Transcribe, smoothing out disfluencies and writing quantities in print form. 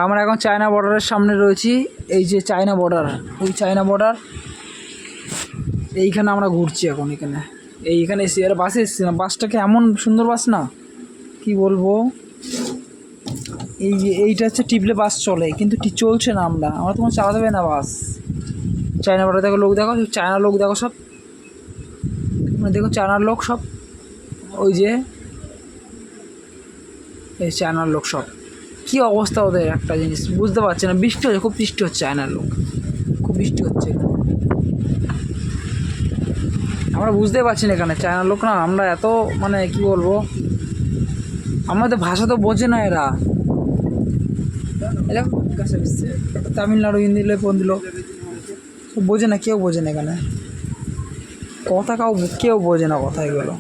আমরা এখন চায়না বর্ডারের সামনে রয়েছি। এই যে চায়না বর্ডার, ওই চায়না বর্ডার, এইখানে আমরা ঘুরছি এখন। এইখানে এসে আর বাসে এসেছিলাম। বাসটাকে এমন সুন্দর বাস না, কি বলবো। এই যে এইটা হচ্ছে টিপলে বাস চলে, কিন্তু চলছে না। আমরা তোমার চালাতে পারি না বাস। চায়না বর্ডার দেখো, লোক দেখো, চায়না লোক দেখো সব, দেখো চায়নার লোক সব, ওই যে এই চায়নার লোক সব। কী অবস্থা ওদের, একটা জিনিস বুঝতে পারছি না। বৃষ্টি হচ্ছে, খুব বৃষ্টি হচ্ছে, চায়নার লোক খুব বৃষ্টি হচ্ছে এখানে। আমরা বুঝতে পারছি না এখানে চায়নার লোক না। আমরা এত মানে কি বলবো, আমাদের ভাষা তো বোঝে না এরা। এরা তামিলনাড়ু হিন্দি ফোন দিল, বোঝে না, কেউ বোঝে না এখানে কথা, কেউ বোঝে না কথা এগুলো।